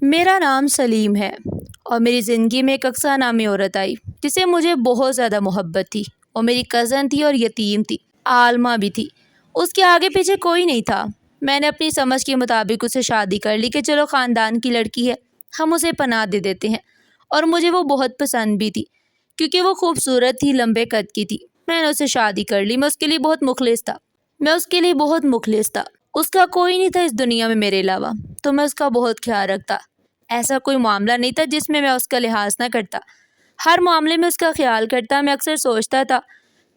میرا نام سلیم ہے اور میری زندگی میں ایک اقصیٰ نامی عورت آئی جسے مجھے بہت زیادہ محبت تھی۔ وہ میری کزن تھی اور یتیم تھی، عالمہ بھی تھی۔ اس کے آگے پیچھے کوئی نہیں تھا۔ میں نے اپنی سمجھ کے مطابق اسے شادی کر لی کہ چلو خاندان کی لڑکی ہے، ہم اسے پناہ دے دیتے ہیں۔ اور مجھے وہ بہت پسند بھی تھی کیونکہ وہ خوبصورت تھی، لمبے قد کی تھی۔ میں نے اسے شادی کر لی۔ میں اس کے لیے بہت مخلص تھا۔ اس کا کوئی نہیں تھا اس دنیا میں میرے علاوہ، تو میں اس کا بہت خیال رکھتا۔ ایسا کوئی معاملہ نہیں تھا جس میں اس کا لحاظ نہ کرتا۔ ہر معاملے میں اس کا خیال کرتا۔ میں اکثر سوچتا تھا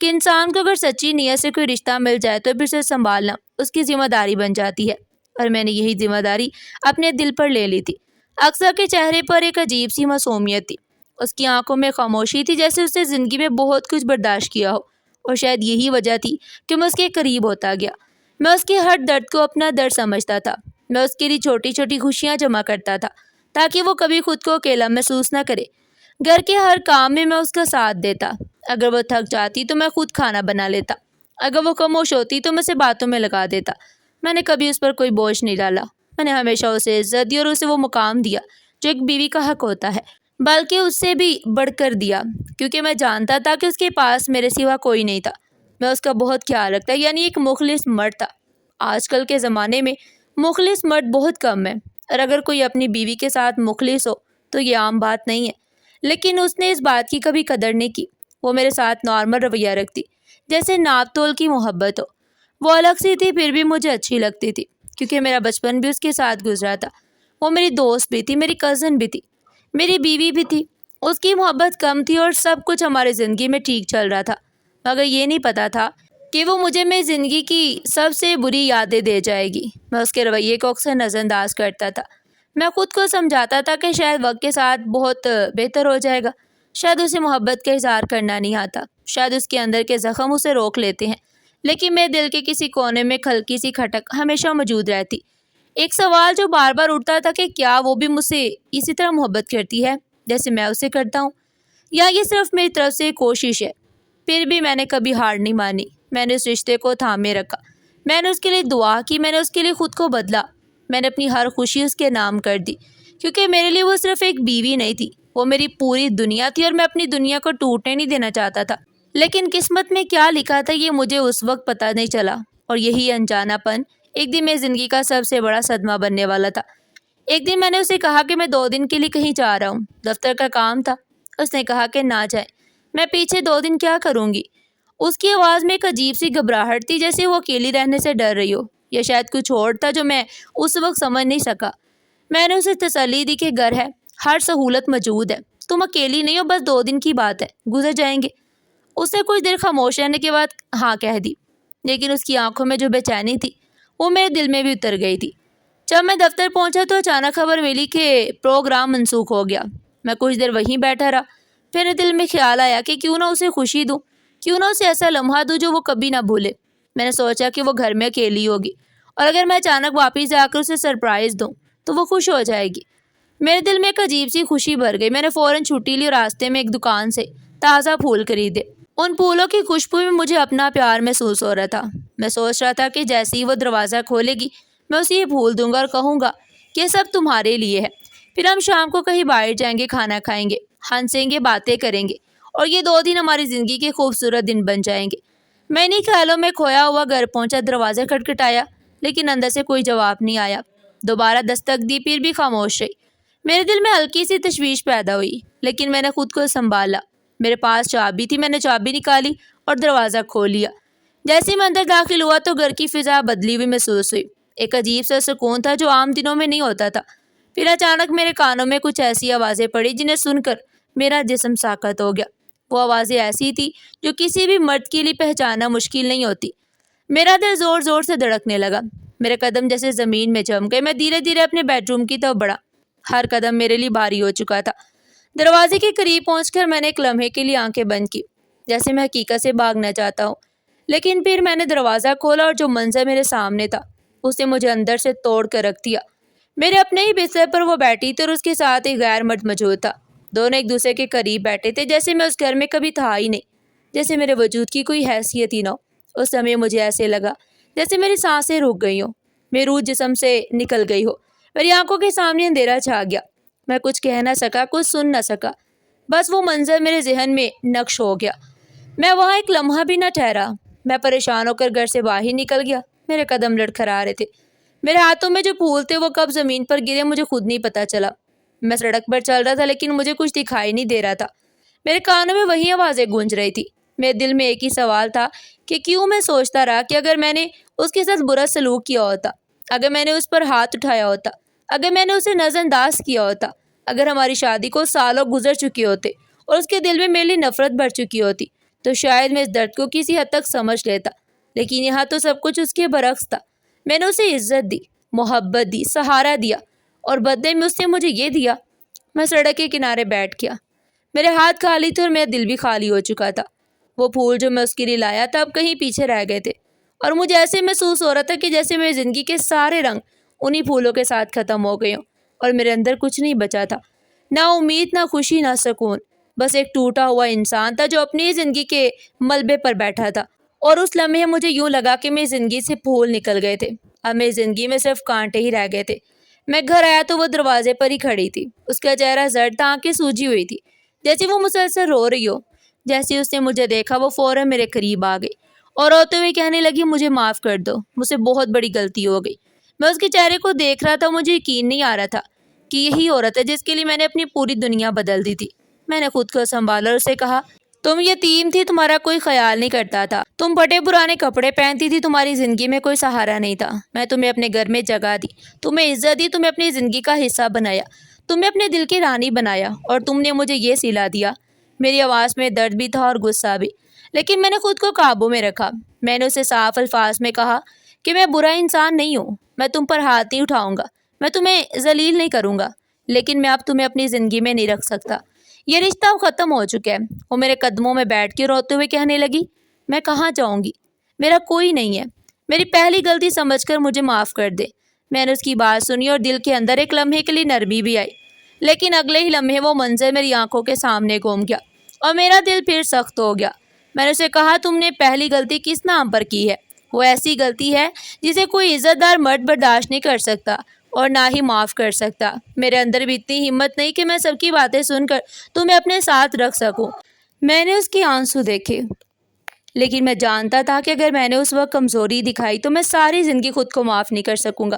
کہ انسان کو اگر سچی نیت سے کوئی رشتہ مل جائے تو پھر اسے سنبھالنا اس کی ذمہ داری بن جاتی ہے، اور میں نے یہی ذمہ داری اپنے دل پر لے لی تھی۔ اکثر کے چہرے پر ایک عجیب سی معصومیت تھی۔ اس کی آنکھوں میں خاموشی تھی، جیسے اس نے زندگی میں بہت کچھ برداشت کیا ہو، اور شاید یہی وجہ تھی کہ میں اس کے قریب ہوتا گیا۔ میں اس کے ہر درد کو اپنا درد سمجھتا تھا۔ میں اس کے لیے چھوٹی چھوٹی خوشیاں جمع کرتا تھا تاکہ وہ کبھی خود کو اکیلا محسوس نہ کرے۔ گھر کے ہر کام میں اس کا ساتھ دیتا۔ اگر وہ تھک جاتی تو میں خود کھانا بنا لیتا۔ اگر وہ خاموش ہوتی تو میں اسے باتوں میں لگا دیتا۔ میں نے کبھی اس پر کوئی بوجھ نہیں ڈالا۔ میں نے ہمیشہ اسے عزت دی اور اسے وہ مقام دیا جو ایک بیوی کا حق ہوتا ہے، بلکہ اس سے بھی بڑھ کر دیا، کیونکہ میں جانتا تھا کہ اس کے پاس میرے سوا کوئی نہیں تھا۔ میں اس کا بہت خیال رکھتا، یعنی ایک مخلص مرد تھا۔ آج کل کے زمانے میں مخلص مرد بہت کم ہے، اور اگر کوئی اپنی بیوی کے ساتھ مخلص ہو تو یہ عام بات نہیں ہے، لیکن اس نے اس بات کی کبھی قدر نہیں کی۔ وہ میرے ساتھ نارمل رویہ رکھتی، جیسے ناپ تول کی محبت ہو۔ وہ الگ سی تھی، پھر بھی مجھے اچھی لگتی تھی کیونکہ میرا بچپن بھی اس کے ساتھ گزرا تھا۔ وہ میری دوست بھی تھی، میری کزن بھی تھی، میری بیوی بھی تھی۔ اس کی محبت کم تھی اور سب کچھ ہماری زندگی میں ٹھیک چل رہا تھا، مگر یہ نہیں پتا تھا کہ وہ مجھے میری زندگی کی سب سے بری یادیں دے جائے گی۔ میں اس کے رویے کو اکثر نظر انداز کرتا تھا۔ میں خود کو سمجھاتا تھا کہ شاید وقت کے ساتھ بہت بہتر ہو جائے گا، شاید اسے محبت کا اظہار کرنا نہیں آتا، شاید اس کے اندر کے زخم اسے روک لیتے ہیں، لیکن میرے دل کے کسی کونے میں ایک ہلکی سی کھٹک ہمیشہ موجود رہتی۔ ایک سوال جو بار بار اٹھتا تھا کہ کیا وہ بھی مجھ سے اسی طرح محبت کرتی ہے جیسے میں اسے کرتا ہوں، یا یہ صرف میری طرف سے کوشش ہے۔ پھر بھی میں نے کبھی ہار نہیں مانی۔ میں نے اس رشتے کو تھامے رکھا۔ میں نے اس کے لیے دعا کی، میں نے اس کے لیے خود کو بدلا۔ میں نے اپنی ہر خوشی اس کے نام کر دی، کیونکہ میرے لیے وہ صرف ایک بیوی نہیں تھی، وہ میری پوری دنیا تھی، اور میں اپنی دنیا کو ٹوٹنے نہیں دینا چاہتا تھا۔ لیکن قسمت میں کیا لکھا تھا یہ مجھے اس وقت پتہ نہیں چلا، اور یہی انجانا پن ایک دن میری زندگی کا سب سے بڑا صدمہ بننے والا تھا۔ ایک دن میں نے اسے کہا کہ میں 2 دن کے لیے کہیں جا رہا ہوں، دفتر کا کام تھا۔ اس نے کہا کہ نہ جائے، میں پیچھے 2 دن کیا کروں گی؟ اس کی آواز میں ایک عجیب سی گھبراہٹ تھی، جیسے وہ اکیلی رہنے سے ڈر رہی ہو، یا شاید کچھ اور تھا جو میں اس وقت سمجھ نہیں سکا۔ میں نے اسے تسلی دی کہ گھر ہے، ہر سہولت موجود ہے، تم اکیلی نہیں ہو، بس 2 دن کی بات ہے، گزر جائیں گے۔ اس نے کچھ دیر خاموش رہنے کے بعد ہاں کہہ دی، لیکن اس کی آنکھوں میں جو بے چینی تھی وہ میرے دل میں بھی اتر گئی تھی۔ جب میں دفتر پہنچا تو اچانک خبر ملی کہ پروگرام منسوخ ہو گیا۔ میں کچھ دیر وہیں بیٹھا رہا، پھر میرے دل میں خیال آیا کہ کیوں نہ اسے خوشی دوں، کیوں نہ اسے ایسا لمحہ دوں جو وہ کبھی نہ بھولے۔ میں نے سوچا کہ وہ گھر میں اکیلی ہوگی، اور اگر میں اچانک واپس جا کر اسے سرپرائز دوں تو وہ خوش ہو جائے گی۔ میرے دل میں ایک عجیب سی خوشی بھر گئی۔ میں نے فوراً چھٹی لی اور راستے میں ایک دکان سے تازہ پھول خریدے۔ ان پھولوں کی خوشبو میں مجھے اپنا پیار محسوس ہو رہا تھا۔ میں سوچ رہا تھا کہ جیسے ہی وہ دروازہ کھولے گی میں اسے یہ پھول دوں گا اور کہوں گا کہ یہ سب تمہارے لیے ہے۔ پھر ہم شام کو کہیں باہر جائیں گے، کھانا کھائیں گے، ہنسیں گے، باتیں کریں گے، اور یہ 2 دن ہماری زندگی کے خوبصورت دن بن جائیں گے۔ میں انہیں خیالوں میں کھویا ہوا گھر پہنچا، دروازہ کھٹکھٹایا، لیکن اندر سے کوئی جواب نہیں آیا۔ دوبارہ دستک دی، پھر بھی خاموش رہی۔ میرے دل میں ہلکی سی تشویش پیدا ہوئی، لیکن میں نے خود کو سنبھالا۔ میرے پاس چابی تھی، میں نے چابی نکالی اور دروازہ کھول لیا۔ جیسے ہی میں اندر داخل ہوا تو گھر کی فضا بدلی ہوئی محسوس ہوئی۔ ایک عجیب سا سکون تھا جو عام دنوں میں نہیں ہوتا تھا۔ پھر اچانک میرے کانوں میں کچھ ایسی آوازیں پڑی جنہیں سن کر میرا جسم ساکت ہو گیا۔ وہ آوازیں ایسی تھی جو کسی بھی مرد کے لیے پہچاننا مشکل نہیں ہوتی۔ میرا دل زور زور سے دھڑکنے لگا، میرے قدم جیسے زمین میں جم گئے۔ میں دھیرے دھیرے اپنے بیڈ روم کی طرف بڑھا، ہر قدم میرے لیے بھاری ہو چکا تھا۔ دروازے کے قریب پہنچ کر میں نے ایک لمحے کے لیے آنکھیں بند کی، جیسے میں حقیقت سے بھاگنا چاہتا ہوں، لیکن پھر میں نے دروازہ کھولا اور جو منظر میرے سامنے تھا اس نے مجھے اندر سے توڑ کر رکھ دیا۔ میرے اپنے ہی بستر پر وہ بیٹھی تھی اور اس کے ساتھ ایک غیر مرد موجود تھا۔ دونوں ایک دوسرے کے قریب بیٹھے تھے، جیسے میں اس گھر میں کبھی تھا ہی نہیں، جیسے میرے وجود کی کوئی حیثیت ہی نہ ہو۔ اس سمے مجھے ایسے لگا جیسے میری سانسیں رک گئی ہوں، میری روح جسم سے نکل گئی ہو۔ میری آنکھوں کے سامنے اندھیرا چھا گیا۔ میں کچھ کہہ نہ سکا، کچھ سن نہ سکا، بس وہ منظر میرے ذہن میں نقش ہو گیا۔ میں وہاں ایک لمحہ بھی نہ ٹھہرا۔ میں پریشان ہو کر گھر سے باہر نکل گیا۔ میرے قدم لڑکھڑا رہے تھے۔ میرے ہاتھوں میں جو پھول تھے وہ کب زمین پر گرے مجھے خود نہیں پتا چلا۔ میں سڑک پر چل رہا تھا لیکن مجھے کچھ دکھائی نہیں دے رہا تھا۔ میرے کانوں میں وہی آوازیں گونج رہی تھی۔ میرے دل میں ایک ہی سوال تھا کہ کیوں میں سوچتا رہا کہ اگر میں نے اس کے ساتھ برا سلوک کیا ہوتا، اگر میں نے اس پر ہاتھ اٹھایا ہوتا، اگر میں نے اسے نظر انداز کیا ہوتا، اگر ہماری شادی کو سالوں گزر چکے ہوتے اور اس کے دل میں میرے لیے نفرت بڑھ چکی ہوتی، تو شاید میں اس درد کو کسی حد تک سمجھ لیتا۔ لیکن یہاں تو سب کچھ اس کے برعکس تھا۔ میں نے اسے عزت دی، محبت دی، سہارا دیا، اور بدلے میں اس نے مجھے یہ دیا۔ میں سڑک کے کنارے بیٹھ گیا۔ میرے ہاتھ خالی تھے اور میرا دل بھی خالی ہو چکا تھا۔ وہ پھول جو میں اس کے لیے لایا تھا اب کہیں پیچھے رہ گئے تھے، اور مجھے ایسے محسوس ہو رہا تھا کہ جیسے میری زندگی کے سارے رنگ انہی پھولوں کے ساتھ ختم ہو گئے ہوں، اور میرے اندر کچھ نہیں بچا تھا، نہ امید، نہ خوشی، نہ سکون۔ بس ایک ٹوٹا ہوا انسان تھا جو اپنی زندگی کے ملبے پر بیٹھا تھا، اور اس لمحے مجھے یوں لگا کہ میری زندگی سے پھول نکل گئے تھے، اب میری زندگی میں صرف کانٹے ہی رہ گئے تھے۔ میں گھر آیا تو وہ دروازے پر ہی کھڑی تھی۔ اس کا چہرہ زرد تھا، آنکھیں سوجی ہوئی تھی، جیسے وہ مسلسل رو رہی ہو۔ جیسے اس نے مجھے دیکھا وہ فوراً میرے قریب آ گئی اور روتے ہوئے کہنے لگی، مجھے معاف کر دو، مجھ سے بہت بڑی غلطی ہو گئی۔ میں اس کے چہرے کو دیکھ رہا تھا، مجھے یقین نہیں آ رہا تھا کہ یہی عورت ہے جس کے لیے میں نے اپنی پوری دنیا بدل دی تھی۔ میں نے خود کو سنبھالا اور اسے کہا، تم یتیم تھی، تمہارا کوئی خیال نہیں کرتا تھا، تم پھٹے پرانے کپڑے پہنتی تھی، تمہاری زندگی میں کوئی سہارا نہیں تھا۔ میں تمہیں اپنے گھر میں جگہ دی، تمہیں عزت دی، تمہیں اپنی زندگی کا حصہ بنایا، تمہیں اپنے دل کی رانی بنایا، اور تم نے مجھے یہ سلا دیا۔ میری آواز میں درد بھی تھا اور غصہ بھی، لیکن میں نے خود کو قابو میں رکھا۔ میں نے اسے صاف الفاظ میں کہا کہ میں برا انسان نہیں ہوں، میں تم پر ہاتھ نہیں اٹھاؤں گا، میں تمہیں ذلیل نہیں کروں گا، لیکن میں اب تمہیں اپنی زندگی میں نہیں رکھ سکتا۔ یہ رشتہ اب ختم ہو چکا ہے۔ وہ میرے قدموں میں بیٹھ کے روتے ہوئے کہنے لگی، میں کہاں جاؤں گی؟ میرا کوئی نہیں ہے، میری پہلی غلطی سمجھ کر مجھے معاف کر دے۔ میں نے اس کی بات سنی اور دل کے اندر ایک لمحے کے لیے نرمی بھی آئی، لیکن اگلے ہی لمحے وہ منظر میری آنکھوں کے سامنے گھوم گیا اور میرا دل پھر سخت ہو گیا۔ میں نے اسے کہا، تم نے پہلی غلطی کس نام پر کی ہے؟ وہ ایسی غلطی ہے جسے کوئی عزت دار مرد برداشت نہیں کر سکتا اور نہ ہی معاف کر سکتا۔ میرے اندر بھی اتنی ہمت نہیں کہ میں سب کی باتیں سن کر تمہیں اپنے ساتھ رکھ سکوں۔ میں نے اس کے آنسو دیکھے، لیکن میں جانتا تھا کہ اگر میں نے اس وقت کمزوری دکھائی تو میں ساری زندگی خود کو معاف نہیں کر سکوں گا۔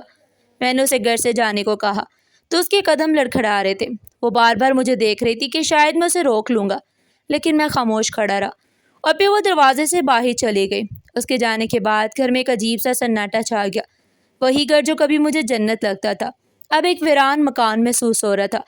میں نے اسے گھر سے جانے کو کہا تو اس کے قدم لڑکھڑا رہے تھے۔ وہ بار بار مجھے دیکھ رہی تھی کہ شاید میں اسے روک لوں گا، لیکن میں خاموش کھڑا رہا، اور پھر وہ دروازے سے باہر چلی گئی۔ اس کے جانے کے بعد گھر میں ایک عجیب سا سناٹا چھا گیا۔ وہی گھر جو کبھی مجھے جنت لگتا تھا اب ایک ویران مکان محسوس ہو رہا تھا۔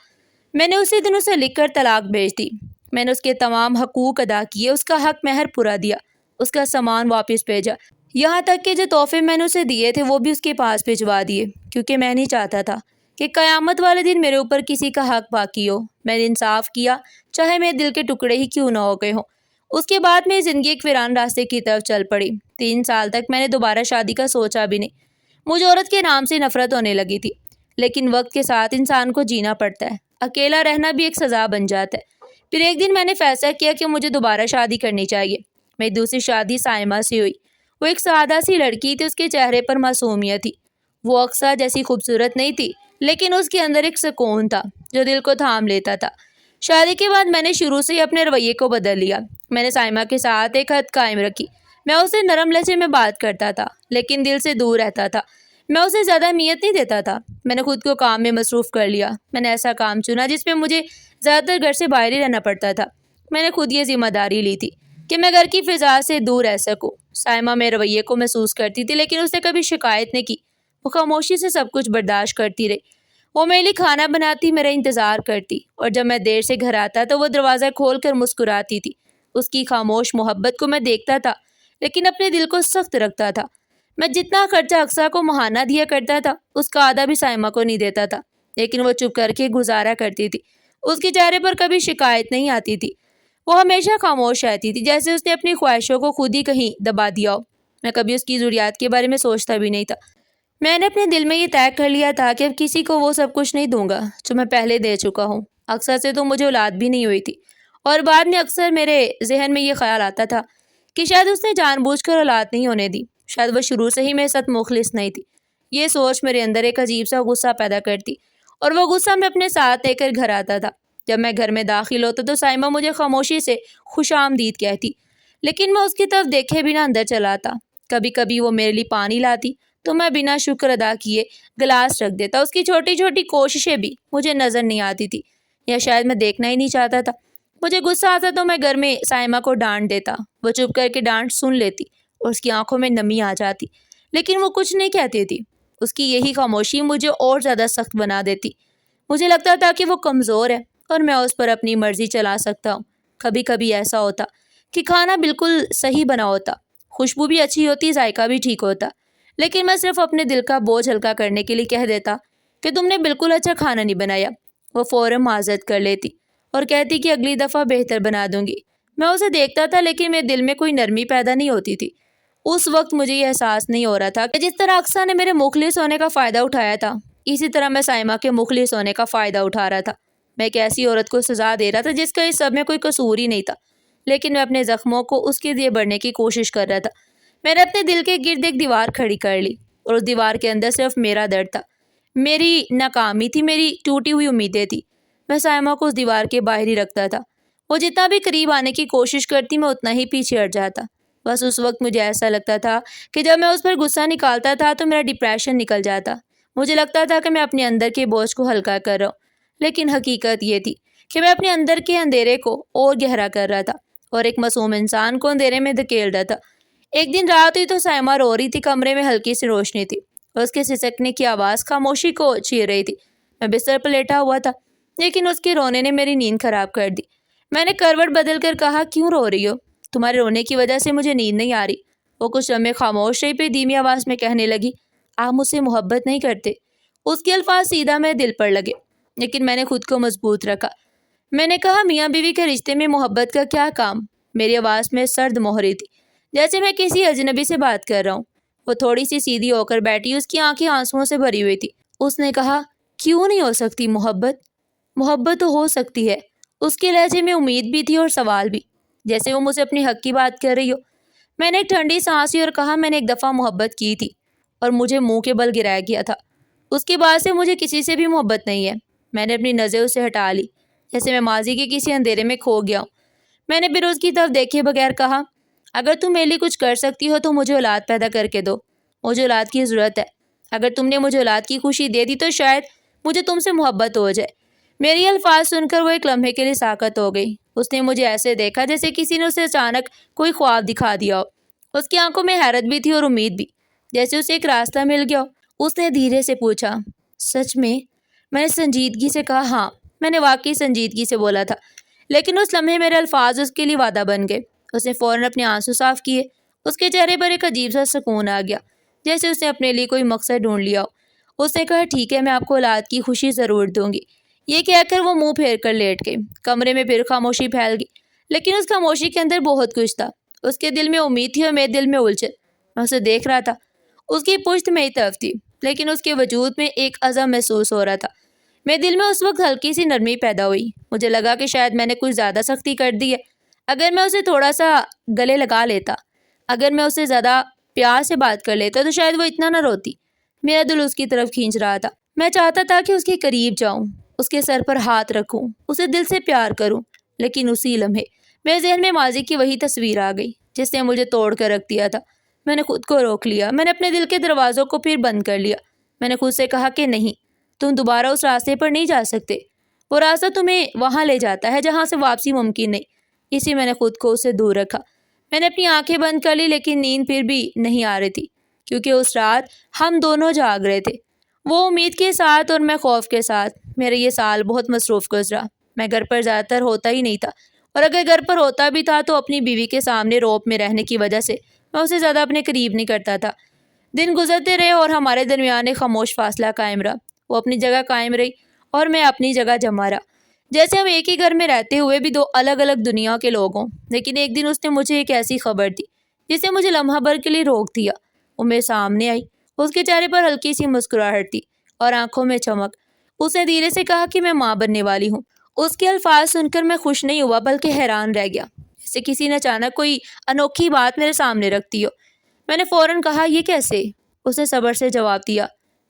میں نے اسی دن اسے لکھ کر طلاق بھیج دی۔ میں نے اس کے تمام حقوق ادا کیے، اس کا حق مہر پورا دیا، اس کا سامان واپس بھیجا، یہاں تک کہ جو تحفے میں نے اسے دیے تھے وہ بھی اس کے پاس بھجوا دیے، کیونکہ میں نہیں چاہتا تھا کہ قیامت والے دن میرے اوپر کسی کا حق باقی ہو۔ میں نے انصاف کیا، چاہے میرے دل کے ٹکڑے ہی کیوں نہ ہو گئے ہوں۔ اس کے بعد میری زندگی ایک ویران راستے کی طرف چل پڑی۔ 3 سال تک میں نے دوبارہ شادی کا سوچا بھی نہیں۔ مجھے عورت کے نام سے نفرت ہونے لگی تھی، لیکن وقت کے ساتھ انسان کو جینا پڑتا ہے، اکیلا رہنا بھی ایک سزا بن جاتا ہے۔ پھر ایک دن میں نے فیصلہ کیا کہ مجھے دوبارہ شادی کرنی چاہیے۔ میری دوسری شادی سائمہ سے ہوئی۔ وہ ایک سادہ سی لڑکی تھی، اس کے چہرے پر معصومیت تھی۔ وہ اکثر جیسی خوبصورت نہیں تھی، لیکن اس کے اندر ایک سکون تھا جو دل کو تھام لیتا تھا۔ شادی کے بعد میں نے شروع سے ہی اپنے رویے کو بدل لیا۔ میں نے سائمہ کے ساتھ ایک حد قائم رکھی۔ میں اسے نرم لہجے میں بات کرتا تھا، لیکن دل سے دور رہتا تھا۔ میں اسے زیادہ اہمیت نہیں دیتا تھا۔ میں نے خود کو کام میں مصروف کر لیا۔ میں نے ایسا کام چنا جس میں مجھے زیادہ تر گھر سے باہر ہی رہنا پڑتا تھا۔ میں نے خود یہ ذمہ داری لی تھی کہ میں گھر کی فضا سے دور رہ سکوں۔ سائمہ میرے رویے کو محسوس کرتی تھی، لیکن اس نے کبھی شکایت نہیں کی۔ وہ خاموشی سے سب کچھ برداشت کرتی رہی۔ وہ میرے لیے کھانا بناتی، میرا انتظار کرتی، اور جب میں دیر سے گھر آتا تو وہ دروازہ کھول کر مسکراتی تھی۔ اس کی خاموش محبت کو میں دیکھتا تھا، لیکن اپنے دل کو سخت رکھتا تھا۔ میں جتنا خرچہ اقصیٰ کو ماہانہ دیا کرتا تھا، اس کا آدھا بھی سائمہ کو نہیں دیتا تھا، لیکن وہ چپ کر کے گزارا کرتی تھی۔ اس کے چہرے پر کبھی شکایت نہیں آتی تھی۔ وہ ہمیشہ خاموش رہتی تھی، جیسے اس نے اپنی خواہشوں کو خود ہی کہیں دبا دیا ہو۔ میں کبھی اس کی ضروریات کے بارے میں سوچتا بھی نہیں تھا۔ میں نے اپنے دل میں یہ طے کر لیا تھا کہ اب کسی کو وہ سب کچھ نہیں دوں گا جو میں پہلے دے چکا ہوں۔ اکثر سے تو مجھے اولاد بھی نہیں ہوئی تھی، اور بعد میں اکثر میرے ذہن میں یہ خیال آتا تھا کہ شاید اس نے جان بوجھ کر اولاد نہیں ہونے دی، شاید وہ شروع سے ہی میرے ساتھ مخلص نہیں تھی، یہ سوچ میرے اندر ایک عجیب سا غصہ پیدا کرتی اور وہ غصہ میں اپنے ساتھ لے کر گھر آتا تھا۔ جب میں گھر میں داخل ہوتا تو سائمہ مجھے خاموشی سے خوش آمدید کہتی، لیکن میں اس کی طرف دیکھے بنا اندر چلا آتا۔ کبھی کبھی وہ میرے لیے پانی لاتی تو میں بنا شکر ادا کیے گلاس رکھ دیتا۔ اس کی چھوٹی چھوٹی کوششیں بھی مجھے نظر نہیں آتی تھی، یا شاید میں دیکھنا ہی نہیں چاہتا تھا۔ مجھے غصہ آتا تو میں گھر میں سائمہ کو ڈانٹ دیتا، وہ چپ کر کے ڈانٹ سن لیتی اور اس کی آنکھوں میں نمی آ جاتی، لیکن وہ کچھ نہیں کہتی تھی۔ اس کی یہی خاموشی مجھے اور زیادہ سخت بنا دیتی۔ مجھے لگتا تھا کہ وہ کمزور ہے اور میں اس پر اپنی مرضی چلا سکتا ہوں۔ کبھی کبھی ایسا ہوتا کہ کھانا بالکل صحیح بنا ہوتا، خوشبو بھی اچھی ہوتی، ذائقہ بھی ٹھیک ہوتا، لیکن میں صرف اپنے دل کا بوجھ ہلکا کرنے کے لیے کہہ دیتا کہ تم نے بالکل اچھا کھانا نہیں بنایا۔ وہ فوراً معذرت کر لیتی اور کہتی کہ اگلی دفعہ بہتر بنا دوں گی۔ میں اسے دیکھتا تھا لیکن میرے دل میں کوئی نرمی پیدا نہیں ہوتی تھی۔ اس وقت مجھے یہ احساس نہیں ہو رہا تھا کہ جس طرح اقصیٰ نے میرے مخلص ہونے کا فائدہ اٹھایا تھا، اسی طرح میں سائمہ کے مخلص ہونے کا فائدہ اٹھا رہا تھا۔ میں ایک ایسی عورت کو سزا دے رہا تھا جس کا اس سب میں کوئی قصور ہی نہیں تھا، لیکن میں اپنے زخموں کو اس کے لیے بڑھنے کی کوشش کر رہا تھا۔ میں نے اپنے دل کے گرد ایک دیوار کھڑی کر لی اور اس دیوار کے اندر صرف میرا درد تھا، میری ناکامی تھی، میری ٹوٹی ہوئی امیدیں تھی۔ میں سائمہ کو اس دیوار کے باہر ہی رکھتا تھا۔ وہ جتنا بھی قریب آنے کی کوشش کرتی میں اتنا ہی پیچھے ہٹ جاتا۔ بس اس وقت مجھے ایسا لگتا تھا کہ جب میں اس پر غصہ نکالتا تھا تو میرا ڈپریشن نکل جاتا۔ مجھے لگتا تھا کہ میں اپنے اندر کے بوجھ کو ہلکا کر رہا ہوں، لیکن حقیقت یہ تھی کہ میں اپنے اندر کے اندھیرے کو اور گہرا کر رہا تھا اور ایک معصوم انسان کو اندھیرے میں دھکیل رہا تھا۔ ایک دن رات ہوئی تو سائمہ رو رہی تھی، کمرے میں ہلکی سی روشنی تھی اور اس کے سسکنے کی آواز خاموشی کو چیر رہی تھی۔ میں بستر پر لیٹا ہوا تھا، لیکن اس کے رونے نے میری نیند خراب کر دی۔ میں نے کروٹ بدل کر کہا، کیوں رو رہی ہو؟ تمہارے رونے کی وجہ سے مجھے نیند نہیں آ رہی۔ وہ کچھ لمحے خاموش رہی، پھر دھیمی آواز میں کہنے لگی، آپ مجھ سے محبت نہیں کرتے۔ اس کے الفاظ سیدھا میرے دل پر لگے، لیکن میں نے خود کو مضبوط رکھا۔ میں نے کہا، میاں بیوی کے رشتے میں محبت کا کیا کام؟ میری آواز میں سرد مہری تھی، جیسے میں کسی اجنبی سے بات کر رہا ہوں۔ وہ تھوڑی سی سیدھی ہو کر بیٹھی، اس کی آنکھیں آنسوؤں سے بھری ہوئی تھی۔ اس نے کہا، کیوں نہیں ہو سکتی محبت؟ محبت تو ہو سکتی ہے۔ اس کے لہجے میں امید بھی تھی اور سوال بھی، جیسے وہ مجھ سے اپنی حق کی بات کر رہی ہو۔ میں نے ایک ٹھنڈی سانس لی اور کہا، میں نے ایک دفعہ محبت کی تھی اور مجھے منہ کے بل گرایا گیا تھا۔ اس کے بعد سے مجھے کسی سے بھی محبت نہیں ہے۔ میں نے اپنی نظر اسے ہٹا لی، جیسے میں ماضی کے کسی اندھیرے میں کھو گیا ہوں۔ میں نے پھر اس کی طرف دیکھے بغیر کہا، اگر تم میرے لیے کچھ کر سکتی ہو تو مجھے اولاد پیدا کر کے دو۔ مجھے اولاد کی ضرورت ہے۔ اگر تم نے مجھے اولاد کی خوشی دے دی تو شاید مجھے تم سے محبت ہو جائے۔ میری الفاظ سن کر وہ ایک لمحے کے لیے ساکت ہو گئی۔ اس نے مجھے ایسے دیکھا جیسے کسی نے اسے اچانک کوئی خواب دکھا دیا ہو۔ اس کی آنکھوں میں حیرت بھی تھی اور امید بھی، جیسے اسے ایک راستہ مل گیا ہو۔ اس نے دھیرے سے پوچھا، سچ میں؟ میں نے سنجیدگی سے کہا، ہاں۔ میں نے واقعی سنجیدگی سے بولا تھا، لیکن اس لمحے میرے الفاظ اس کے لیے وعدہ بن گئے۔ اس نے فوراً اپنے آنسو صاف کیے۔ اس کے چہرے پر ایک عجیب سا سکون آ گیا، جیسے اس نے اپنے لیے کوئی مقصد ڈھونڈ لیا ہو۔ اس نے کہا، ٹھیک ہے، میں آپ کو اولاد کی خوشی ضرور دوں گی۔ یہ کہہ کر وہ منہ پھیر کر لیٹ گئی۔ کمرے میں پھر خاموشی پھیل گئی، لیکن اس خاموشی کے اندر بہت کچھ تھا۔ اس کے دل میں امید تھی اور میرے دل میں الجھن۔ میں اسے دیکھ رہا تھا، اس کی پشت میری طرف تھی، لیکن اس کے وجود میں ایک عزم محسوس ہو رہا تھا۔ میرے دل میں اس وقت ہلکی سی نرمی پیدا ہوئی۔ مجھے لگا کہ شاید میں نے کچھ زیادہ سختی کر دی ہے۔ اگر میں اسے تھوڑا سا گلے لگا لیتا، اگر میں اسے زیادہ پیار سے بات کر لیتا تو شاید وہ اتنا نہ روتی۔ میرا دل اس کی طرف کھینچ رہا تھا۔ میں چاہتا تھا کہ اس کے قریب جاؤں، اس کے سر پر ہاتھ رکھوں، اسے دل سے پیار کروں، لیکن اسی لمحے میرے ذہن میں ماضی کی وہی تصویر آ گئی جس نے مجھے توڑ کر رکھ دیا تھا۔ میں نے خود کو روک لیا۔ میں نے اپنے دل کے دروازوں کو پھر بند کر لیا۔ میں نے خود سے کہا کہ نہیں، تم دوبارہ اس راستے پر نہیں جا سکتے۔ وہ راستہ تمہیں وہاں لے جاتا ہے جہاں سے واپسی ممکن نہیں۔ اسی میں نے خود کو اس سے دور رکھا۔ میں نے اپنی آنکھیں بند کر لی، لیکن نیند پھر بھی نہیں آ رہی تھی، کیونکہ اس رات ہم دونوں جاگ رہے تھے، وہ امید کے ساتھ اور میں خوف کے ساتھ۔ میرا یہ سال بہت مصروف گزرا۔ میں گھر پر زیادہ تر ہوتا ہی نہیں تھا، اور اگر گھر پر ہوتا بھی تھا تو اپنی بیوی کے سامنے روب میں رہنے کی وجہ سے میں اسے زیادہ اپنے قریب نہیں کرتا تھا۔ دن گزرتے رہے اور ہمارے درمیان ایک خاموش فاصلہ قائم رہا۔ وہ اپنی جگہ قائم رہی اور میں اپنی جگہ جمع رہا، جیسے ہم ایک ہی گھر میں رہتے ہوئے بھی دو الگ الگ دنیا کے لوگ ہوں۔ لیکن ایک دن اس نے مجھے ایک ایسی خبر دی جس نے مجھے لمحہ بھر کے لیے روک دیا۔ وہ میرے سامنے آئی، اس کے چہرے پر ہلکی سی مسکراہٹ تھی اور آنکھوں میں چمک۔ اس نے دھیرے سے کہا کہ میں ماں بننے والی ہوں۔ اس کے الفاظ سن کر میں خوش نہیں ہوا بلکہ حیران رہ گیا، جیسے کسی نے اچانک کوئی انوکھی بات میرے سامنے رکھ دی ہو۔ میں نے فوراً کہا، یہ کیسے؟ اس نے صبر سے جواب دیا،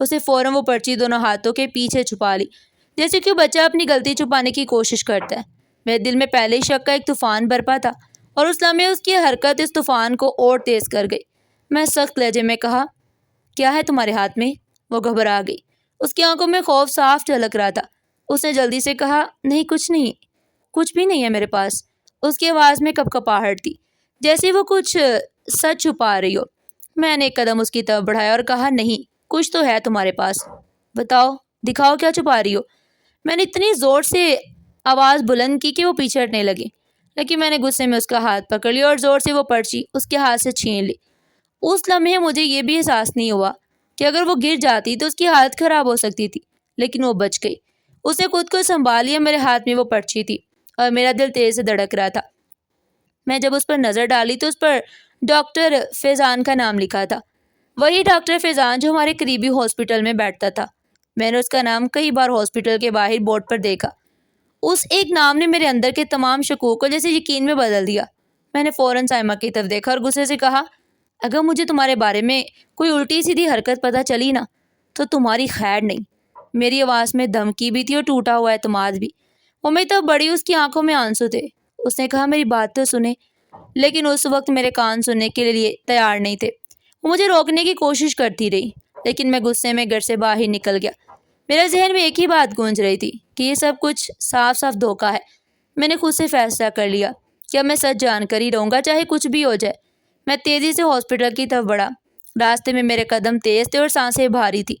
اسے فوراً وہ پرچی دونوں ہاتھوں کے پیچھے چھپا لی، جیسے کہ وہ بچہ اپنی غلطی چھپانے کی کوشش کرتا ہے۔ میرے دل میں پہلے ہی شک کا ایک طوفان برپا تھا، اور اس لمحے اس کی حرکت اس طوفان کو اور تیز کر گئی۔ میں سخت لہجے میں کہا، کیا ہے تمہارے ہاتھ میں؟ وہ گھبرا گئی، اس کی آنکھوں میں خوف صاف جھلک رہا تھا۔ اس نے جلدی سے کہا، نہیں کچھ نہیں، کچھ بھی نہیں ہے میرے پاس۔ اس کی آواز میں کپکپاہٹ تھی، جیسے وہ کچھ سچ چھپا رہی ہو۔ میں نے ایک قدم اس کی طرف بڑھایا اور کہا، نہیں کچھ تو ہے تمہارے پاس، بتاؤ، دکھاؤ کیا چھپا رہی ہو۔ میں نے اتنی زور سے آواز بلند کی کہ وہ پیچھے ہٹنے لگی، لیکن میں نے غصے میں اس کا ہاتھ پکڑ لیا اور زور سے وہ پرچی اس کے ہاتھ سے چھین لی۔ اس لمحے مجھے یہ بھی احساس نہیں ہوا کہ اگر وہ گر جاتی تو اس کی حالت خراب ہو سکتی تھی، لیکن وہ بچ گئی۔ اس نے خود کو سنبھال لیا، میرے ہاتھ میں وہ پرچی تھی اور میرا دل تیز سے دھڑک رہا تھا۔ میں جب اس پر نظر ڈالی تو اس پر ڈاکٹر فیضان کا نام لکھا تھا، وہی ڈاکٹر فیضان جو ہمارے قریبی ہاسپٹل میں بیٹھتا تھا۔ میں نے اس کا نام کئی بار ہاسپٹل کے باہر بورڈ پر دیکھا۔ اس ایک نام نے میرے اندر کے تمام شکوک کو جیسے یقین میں بدل دیا۔ میں نے فوراً سائمہ کی طرف دیکھا اور غصے سے کہا، اگر مجھے تمہارے بارے میں کوئی الٹی سیدھی حرکت پتہ چلی نا تو تمہاری خیر نہیں۔ میری آواز میں دھمکی بھی تھی اور ٹوٹا ہوا اعتماد بھی۔ وہ میری طرف بڑی، اس کی آنکھوں میں آنسو تھے۔ اس نے کہا، میری بات تو سنیں، لیکن اس وقت میرے کان سننے کے لیے تیار نہیں تھے۔ وہ مجھے روکنے کی کوشش کرتی رہی، لیکن میں غصے میں گھر سے باہر نکل گیا۔ میرے ذہن میں ایک ہی بات گونج رہی تھی کہ یہ سب کچھ صاف صاف دھوکہ ہے۔ میں نے خود سے فیصلہ کر لیا کہ اب میں سچ جان کر ہی رہوں گا، چاہے کچھ بھی ہو جائے۔ میں تیزی سے ہاسپٹل کی طرف بڑھا۔ راستے میں میرے قدم تیز تھے اور سانسیں بھاری تھی۔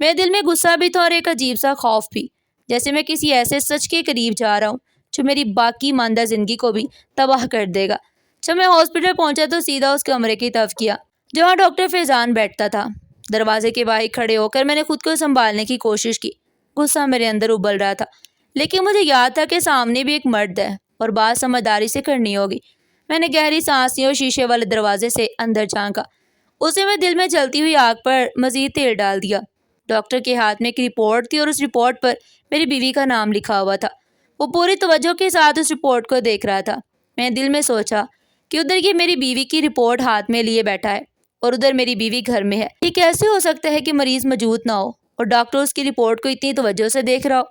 میرے دل میں غصہ بھی تھا اور ایک عجیب سا خوف بھی، جیسے میں کسی ایسے سچ کے قریب جا رہا ہوں جو میری باقی ماندہ زندگی کو بھی تباہ کر دے گا۔ جب میں ہاسپٹل پہنچا تو سیدھا اس کمرے کی طرف کیا جہاں ڈاکٹر فیضان بیٹھتا تھا۔ دروازے کے باہر کھڑے ہو کر میں نے خود کو سنبھالنے کی کوشش کی۔ غصہ میرے اندر ابل رہا تھا، لیکن مجھے یاد تھا کہ سامنے بھی ایک مرد ہے اور بات سمجھداری سے کرنی ہوگی۔ میں نے گہری سانس لی اور شیشے والے دروازے سے اندر جھانکا۔ اسے میں دل میں جلتی ہوئی آگ پر مزید تیل ڈال دیا۔ ڈاکٹر کے ہاتھ میں ایک رپورٹ تھی اور اس رپورٹ پر میری بیوی کا نام لکھا ہوا تھا۔ وہ پوری توجہ کے ساتھ اس رپورٹ کو دیکھ رہا تھا۔ میں دل میں سوچا کہ ادھر یہ میری بیوی کی رپورٹ ہاتھ میں لیے بیٹھا ہے اور ادھر میری بیوی گھر میں ہے۔ یہ کیسے ہو سکتا ہے کہ مریض موجود نہ ہو اور ڈاکٹر اس کی رپورٹ کو اتنی توجہ سے دیکھ رہا ہو؟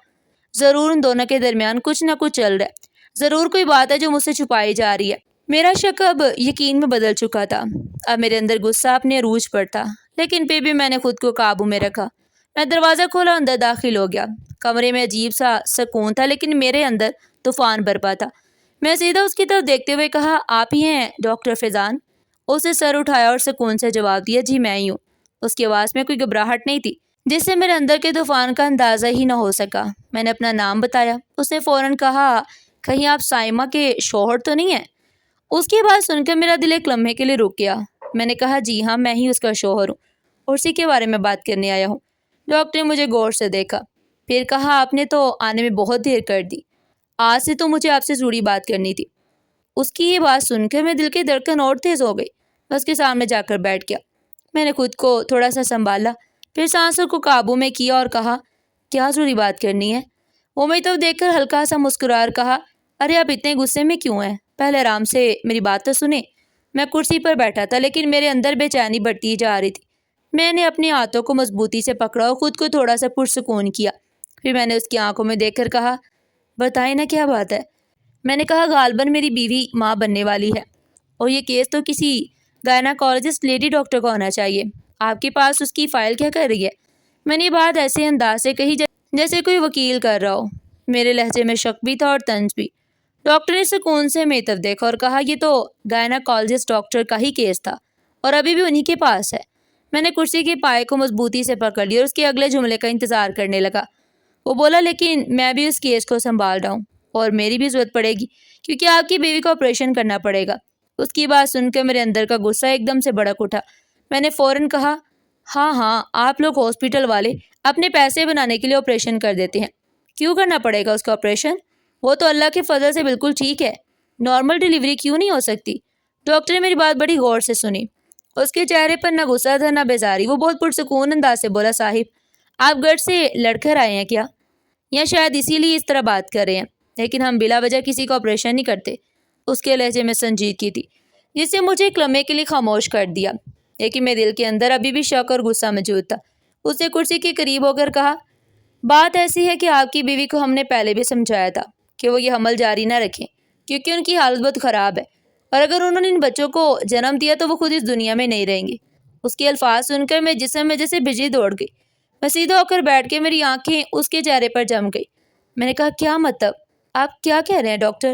ضرور ان دونوں کے درمیان کچھ نہ کچھ چل رہا ہے، ضرور کوئی بات ہے جو مجھ سے چھپائی جا رہی ہے۔ میرا شک اب یقین میں بدل چکا تھا۔ اب میرے اندر غصہ اپنے عروج پر تھا، لیکن پھر بھی میں نے خود کو قابو میں رکھا۔ میں دروازہ کھولا، اندر داخل ہو گیا۔ کمرے میں عجیب سا سکون تھا، لیکن میرے اندر طوفان برپا تھا۔ میں سیدھا اس کی طرف دیکھتے ہوئے کہا، آپ ہی ہیں ڈاکٹر فیضان؟ اس نے سر اٹھایا اور سکون سے جواب دیا، جی میں ہی ہوں۔ اس کی آواز میں کوئی گھبراہٹ نہیں تھی، جس سے میرے اندر کے طوفان کا اندازہ ہی نہ ہو سکا۔ میں نے اپنا نام بتایا۔ اس نے فوراً کہا، کہیں آپ سائمہ کے شوہر تو نہیں ہیں؟ اس کی بات سن کر میرا دل ایک لمحے کے لیے رک گیا۔ میں نے کہا، جی ہاں، میں ہی اس کا شوہر ہوں اور اسی کے بارے میں بات کرنے آیا ہوں۔ ڈاکٹر نے مجھے غور سے دیکھا، پھر کہا، آپ نے تو آنے میں بہت دیر کر دی، آج سے تو مجھے آپ سے ضروری بات کرنی تھی۔ اس کی یہ بات سن کر میرے دل کی دھڑکن اور تیز ہو گئی۔ میں اس کے سامنے جا کر بیٹھ گیا۔ میں نے خود کو تھوڑا سا سنبھالا، پھر سانسوں کو قابو میں کیا اور کہا، کیا ضروری بات کرنی ہے؟ وہ میری طرف دیکھ کر ہلکا سا مسکرا کر کہا، ارے آپ اتنے غصے میں کیوں ہیں؟ پہلے آرام سے میری بات تو سنیں۔ میں کرسی پر بیٹھا تھا، لیکن میرے اندر بے چینی بڑھتی جا رہی تھی۔ میں نے اپنے ہاتھوں کو مضبوطی سے پکڑا اور خود کو تھوڑا سا پرسکون کیا۔ پھر میں نے اس کی آنکھوں میں دیکھ کر کہا، بتائیں نا کیا بات ہے؟ میں نے کہا، غالباً میری بیوی ماں بننے والی ہے اور یہ کیس تو کسی گائناکالوجسٹ لیڈی ڈاکٹر کا ہونا چاہیے۔ آپ کے پاس اس کی فائل کیا کر رہی ہے؟ میں نے یہ بات ایسے انداز سے کہی جیسے کوئی وکیل کر رہا ہو۔ میرے لہجے میں شک بھی تھا اور طنز بھی۔ ڈاکٹر نے سکون سے میری طرف دیکھا اور کہا، یہ تو گائناکالوجسٹ ڈاکٹر کا ہی کیس تھا اور ابھی بھی انہی کے پاس ہے۔ میں نے کرسی کے پائے کو مضبوطی سے پکڑ لیا اور اس کے اگلے جملے کا انتظار کرنے لگا۔ وہ بولا، لیکن میں بھی اس کیس کو سنبھال رہا ہوں اور میری بھی ضرورت پڑے گی کیونکہ آپ کی بیوی کو آپریشن کرنا پڑے گا۔ اس کی بات سن کر میرے اندر کا غصہ ایک دم سے بھڑک اٹھا۔ میں نے فوراً کہا، ہاں، آپ لوگ ہاسپٹل والے اپنے پیسے بنانے کے لیے آپریشن کر دیتے ہیں۔ کیوں کرنا پڑے گا اس کا آپریشن؟ وہ تو اللہ کے فضل سے بالکل ٹھیک ہے، نارمل ڈیلیوری کیوں نہیں ہو سکتی؟ ڈاکٹر نے میری بات بڑی غور سے سنی۔ اس کے چہرے پر نہ غصہ تھا نہ بیزاری۔ وہ بہت پرسکون انداز سے بولا، صاحب آپ گھر سے لڑ کر آئے ہیں کیا؟ یا شاید اسی لیے اس طرح بات کر رہے ہیں، لیکن ہم بلا وجہ کسی کو آپریشن نہیں کرتے۔ اس کے لہجے میں سنجیدگی تھی جس سے مجھے ایک لمحے کے لیے خاموش کر دیا، لیکن میرے دل کے اندر ابھی بھی شک اور غصہ موجود تھا۔ اس نے کرسی کے قریب ہو کر کہا، بات ایسی ہے کہ آپ کی بیوی کو ہم نے پہلے بھی سمجھایا تھا کہ وہ یہ حمل جاری نہ رکھیں کیونکہ ان کی حالت بہت خراب ہے، اور اگر انہوں نے ان بچوں کو جنم دیا تو وہ خود اس دنیا میں نہیں رہیں گے۔ اس کے الفاظ سن کر میں جسم میں جیسے بجلی دوڑ گئی۔ میں سیدھا ہو کر بیٹھ کے میری آنکھیں اس کے چہرے پر جم گئی۔ میں نے کہا، کیا مطلب؟ آپ کیا کہہ رہے ہیں ڈاکٹر؟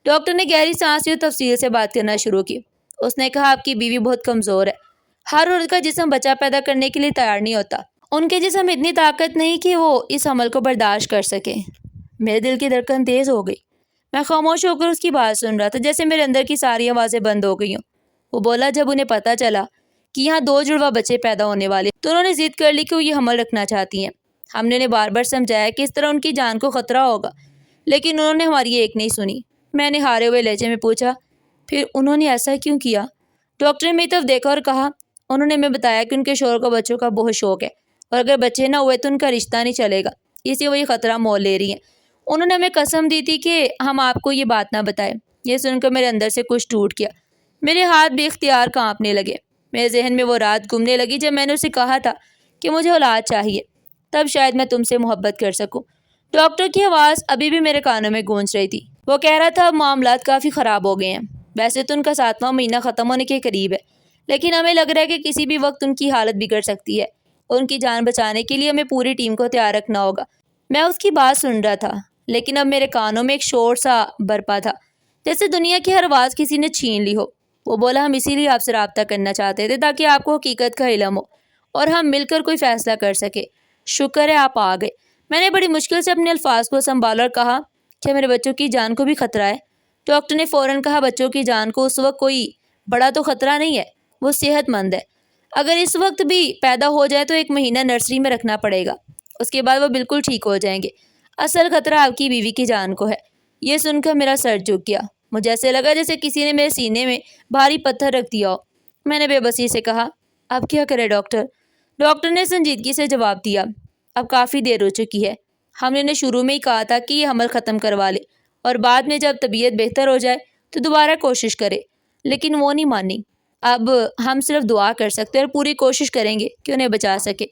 ڈاکٹر نے گہری سانس لی اور تفصیل سے بات کرنا شروع کی۔ اس نے کہا، آپ کی بیوی بہت کمزور ہے۔ ہر عورت کا جسم بچہ پیدا کرنے کے لیے تیار نہیں ہوتا۔ ان کے جسم اتنی طاقت نہیں کہ وہ اس عمل کو برداشت کر سکیں۔ میرے دل کی دھڑکن تیز ہو گئی۔ میں خاموش ہو کر اس کی بات سن رہا تھا، جیسے میرے اندر کی ساری آوازیں بند ہو گئی ہوں۔ وہ بولا، جب انہیں پتہ چلا کہ یہاں 2 جڑواں بچے پیدا ہونے والے تو انہوں نے ضد کر لی کہ وہ یہ حمل رکھنا چاہتی ہیں۔ ہم نے انہیں بار بار سمجھایا کہ اس طرح ان کی جان کو خطرہ ہوگا، لیکن انہوں نے ہماری ایک نہیں سنی۔ میں نے ہارے ہوئے لہجے میں پوچھا، پھر انہوں نے ایسا کیوں کیا؟ ڈاکٹر نے میری طرف دیکھا اور کہا، انہوں نے ہمیں بتایا کہ ان کے شوہر کو بچوں کا بہت شوق ہے، اور اگر بچے نہ ہوئے تو ان کا رشتہ نہیں چلے گا، اس لیے وہ یہ خطرہ مول لے رہی ہیں۔ انہوں نے ہمیں قسم دی تھی کہ ہم آپ کو یہ بات نہ بتائیں۔ یہ سن کر میرے اندر سے کچھ ٹوٹ گیا۔ میرے ہاتھ بے اختیار کانپنے لگے۔ میرے ذہن میں وہ رات گھومنے لگی جب میں نے اسے کہا تھا کہ مجھے اولاد چاہیے، تب شاید میں تم سے محبت کر سکوں۔ ڈاکٹر کی آواز ابھی بھی میرے کانوں میں گونج رہی تھی۔ وہ کہہ رہا تھا، اب معاملات کافی خراب ہو گئے ہیں۔ ویسے تو ان کا 7واں مہینہ ختم ہونے کے قریب ہے، لیکن ہمیں لگ رہا ہے کہ کسی بھی وقت ان کی حالت بگڑ سکتی ہے، اور ان کی جان بچانے کے لیے ہمیں پوری ٹیم کو تیار رکھنا ہوگا۔ میں اس کی بات سن رہا تھا، لیکن اب میرے کانوں میں ایک شور سا برپا تھا، جیسے دنیا کی ہر آواز کسی نے چھین لی ہو۔ وہ بولا، ہم اسی لیے آپ سے رابطہ کرنا چاہتے تھے تاکہ آپ کو حقیقت کا علم ہو اور ہم مل کر کوئی فیصلہ کر سکے۔ شکر ہے آپ آ گئے۔ میں نے بڑی مشکل سے اپنے الفاظ کو سنبھالا اور کہا، کیا میرے بچوں کی جان کو بھی خطرہ ہے؟ ڈاکٹر نے فوراً کہا، بچوں کی جان کو اس وقت کوئی بڑا تو خطرہ نہیں ہے، وہ صحت مند ہے۔ اگر اس وقت بھی پیدا ہو جائے تو 1 مہینہ نرسری میں رکھنا پڑے گا، اس کے بعد وہ بالکل ٹھیک ہو جائیں گے۔ اصل خطرہ آپ کی بیوی کی جان کو ہے۔ یہ سن کر میرا سر جھک گیا۔ مجھے ایسے لگا جیسے کسی نے میرے سینے میں بھاری پتھر رکھ دیا ہو۔ میں نے بے بسی سے کہا، اب کیا کرے ڈاکٹر؟ ڈاکٹر نے سنجیدگی سے جواب دیا، اب کافی دیر ہو چکی ہے۔ ہم نے شروع میں ہی کہا تھا کہ یہ حمل ختم کروا لے اور بعد میں جب طبیعت بہتر ہو جائے تو دوبارہ کوشش کرے، لیکن وہ نہیں مانی۔ اب ہم صرف دعا کر سکتے اور پوری کوشش کریں گے کہ انہیں بچا سکے۔